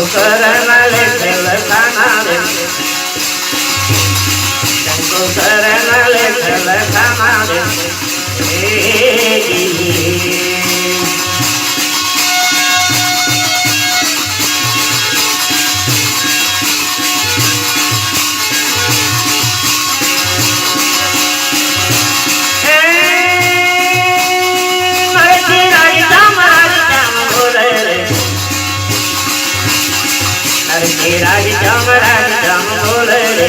શંકરનાલે લખાણા રે શંકરનાલે લખાણા રે राज श्याम बोले रे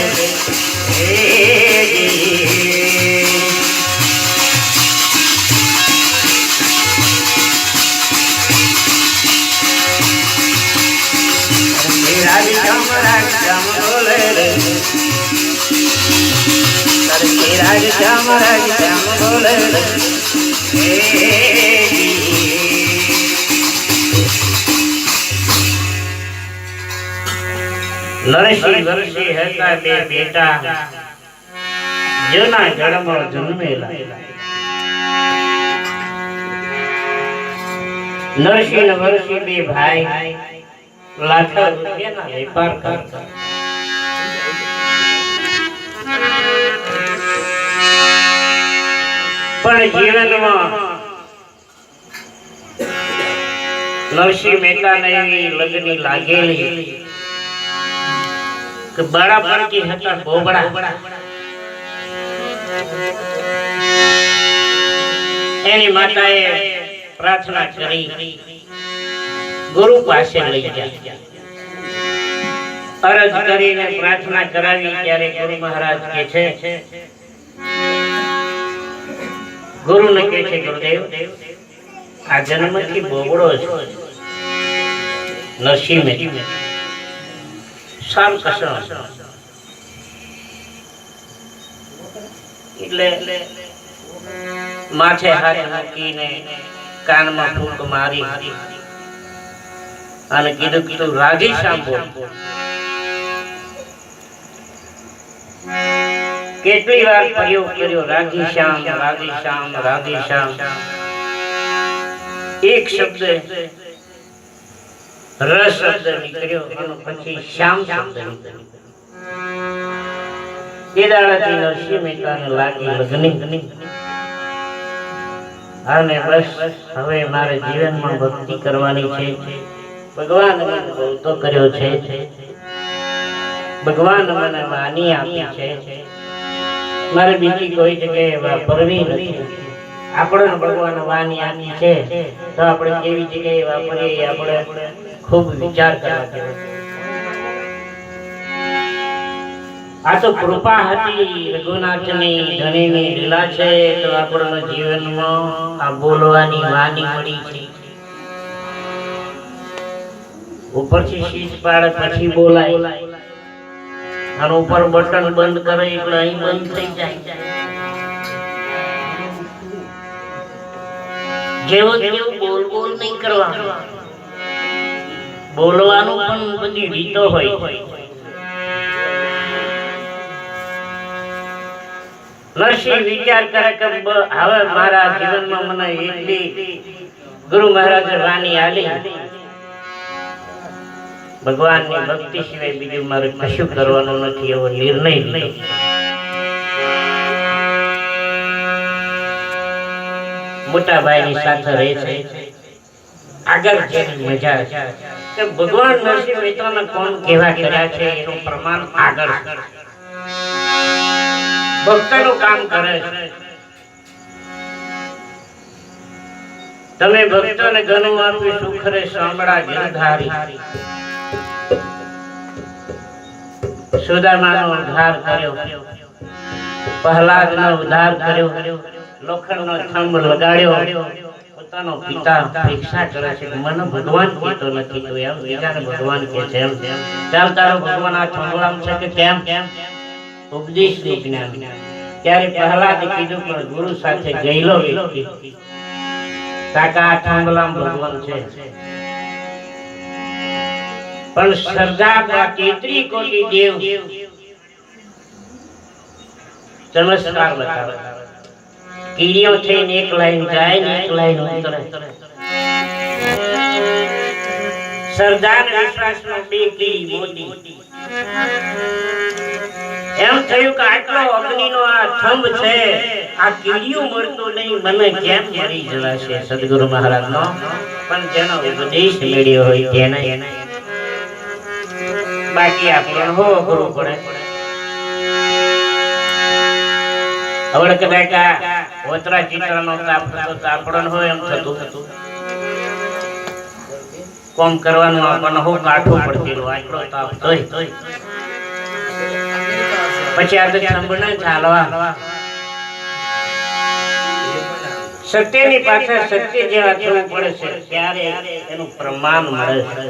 राज श्याम बोले रे राज श्याम बोले रे નરસિંહ વર્ષી હતા બે બેટા જૂના જન્મમાં જન્મેલા નરસિંહ વર્ષી બે ભાઈ લાખો રૂપિયાના વેપાર કરતા પણ જીવનમાં નરસિંહ મહેતાને એવી લગ્ની લાગેલી કે બડા પડકી હતા બોબડા એની માતાએ પ્રાર્થના કરી ગુરુ પાસે લઈ ગયા અરજ કરીને પ્રાર્થના કરાવી ત્યારે ગુરુ મહારાજ કહે છે ગુરુને કહે છે ગુરુદેવ આ જન્મથી બોબડો છે નરસિંહ મહેતા સામ કસમ એટલે માથે હાથ મૂકીને કાનમાં ફૂંક મારી અને કીધું કીધું રાજી શ્યામ બોલ કેટલી વાર પ્રયોગ કર્યો રાજી શ્યામ રાજી શ્યામ રાજી શ્યામ એક શબ્દ રસ શબ્દ નીકળ્યો અને પછી શ્યામ શબ્દ નીકળ્યો એ દાડાથી નરસિંહ મહેતાને લાગી લગ્ની અને બસ હવે મારે જીવનમાં ભક્તિ કરવાની છે ભગવાન મને બહુ કર્યો છે ભગવાન મને માની આપી છે મારે બીજી કોઈ જગ્યાએ વાપરવી નથી આપણે ભગવાન વાણી આપી છે તો આપણે કેવી જગ્યાએ વાપરીએ આપણે ખૂબ વિચાર કરવા જેવો આ તો કૃપા હતી રઘુનાથની ધણીની લીલા છે તો આપણા જીવનમાં આ બોલવાની વાણી મળી છે ઉપરથી શીશ પાડે પછી બોલાય અને ઉપર બટન બંધ કરે એટલે અહીં બંધ થઈ જાય જેવો જેવું બોલ બોલ નહીં કરવાનું બોલવાનું પણ બધી રીતો હોય નરસિંહ વિચાર કરે કે હવે મારા જીવનમાં મને એટલી ગુરુ મહારાજે વાણી આલી ભગવાનની ભક્તિ સિવાય બીજું મારે કશું કરવાનું નથી એવો નિર્ણય લીધો મોટા ભાઈની સાથે રહે છે આગળ જેની મજા છે કે ભગવાન નરસિંહ મહેતાને કોણ કેવા કર્યા છે એનું પ્રમાણ આગળ ભક્તનું કામ કરે છે તમે ભક્તોને ઘણું આપ્યું સુખ રે સાંભળા ગિરધારી સુદામાનો ઉદ્ધાર કર્યો પ્રહલાદનો ઉદ્ધાર કર્યો લોખંડનો થંભ લગાડ્યો પોતાનો પિતા પરીક્ષા કરે છે મને ભગવાન કહેતો નથી તો એમ બીજાને ભગવાન કહે છે એમ ચાલ તારો ભગવાન આ થંભલામ છે કે કેમ ઉપદેશ નું જ્ઞાન ત્યારે પ્રહલાદે કીધું પણ ગુરુ સાથે ગયેલો વ્યક્તિ કાકા આ થંભલામ ભગવાન છે પણ શ્રદ્ધા તેત્રી કોટી દેવ ચમત્કાર બતાવે કીડીઓ થઈને એક લાઈન જાય ને એક લાઈન ઉતરે સરદાર વિશ્વાસનો બે કીડી મોટી એમ થયું કે આટલો અગ્નિનો આ થંભ છે, આ કીડીયું મળતું નહીં, મને કેમ મળી જવાશે? સદગુરુ મહારાજનો પણ જેનો ઉપદેશ મળ્યો હોય તેને, બાકી આપણે હો કરવું પડે. હવે કદાચ આ ઓતરા ચિત્રનો તાપ થતો તો આપણને હોય એમ થતું કોમ કરવાનું આપણને હો કાઠું પડતું, આટલો તાપ તોય પછી આ તો સંભળને ચાલવા સત્યની પાછળ સત્ય જેવા થવું પડે છે, ત્યારે એનું પ્રમાણ મળે છે.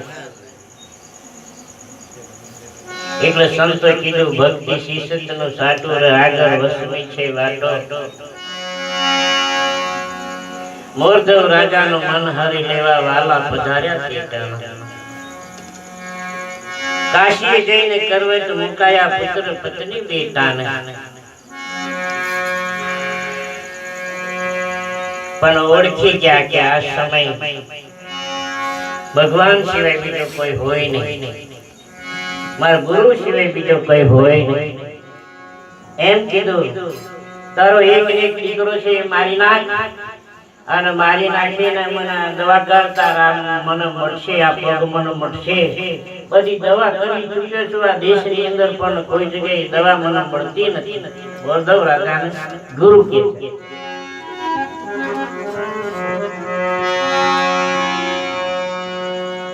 એટલે સંતોએ કીધું ભક્તિ શિષ્યનું સાટું રે આગળ વસવી છે વાટો. મોરધવ રાજાનું મન હરી લેવા વાલા પધાર્યા છે ટાણા. કાશી જઈને કરવેટ મુકાયા પુત્ર પત્ની બેટાને. પણ ઓળખી ગયા કે આ સમય ભગવાન સિવાય બીજો કોઈ હોય નહીં, મારા ગુરુ સિવાય બીજો કોઈ હોય નહીં. એમ કીધું તારો એક દીકરો છે મારી નાખ, અને મારી નાખીને મને દવા કરતા મને મળશે, આ પગ મને મળશે. બધી દવા કરી ચૂક્યો છું આ દેશની અંદર, પણ કોઈ જગ્યાએ દવા મને મળતી નથી. બોરધવ રાજાને ગુરુ કે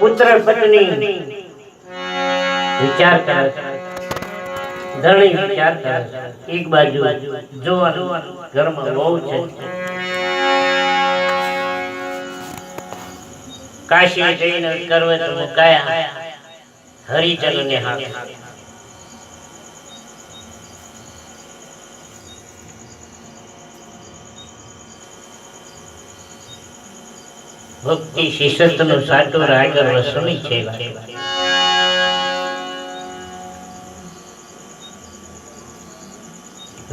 પુત્ર પત્ની વિચાર કરે, ધણી વિચાર કરે. એક બાજુ જોવાનું ઘરમાં બહુ છે. કાશી જઈને કરવેટ મુકાયા હરિજનને હાથે. ભક્તિ શિષ્યનું સાટું આગળ વસણી છે.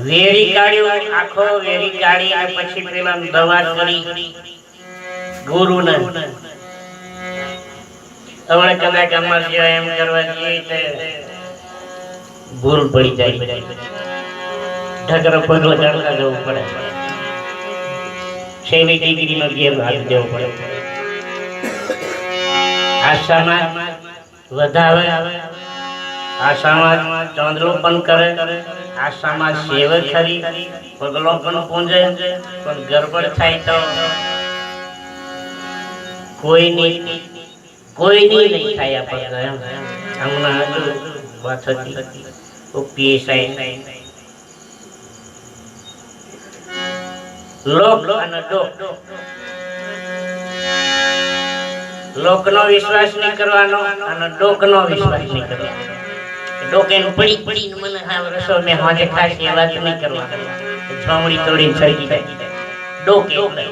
વેરી કાઢ્યો, આખો વેરી કાઢી અને પછી પેલા દવા કરી ગુરુને. હવે કદાચ અમારે જેવા એમ કરવા જઈએ ભૂલ પડી જાય, ઢગરો પગલો ચડતા જવું પડે, સેવી ડિગ્રીનો ગેર હાથ દેવો પડે. આશામાં વધાવે, આશામાં ચોંદલોપન કરે, આશામાં સેવ ખરી, પગલો પણ પૂંજે, પણ ગરબડ થાય તો કોઈની નહીં થાય. આપણે એમ હમણાં હજુ વાત હતી પીએસઆઈ લોક અને ડોક. લોકનો વિશ્વાસ નહીં કરવાનો અને ડોકનો વિશ્વાસ નહીં કરવાનો. ડોકેનું પડી મને હા રસો મેં હાજે ખાસ એ વાત નહીં કરવાની, છામડી તોડીને સળગી જાય. ડોક એટલે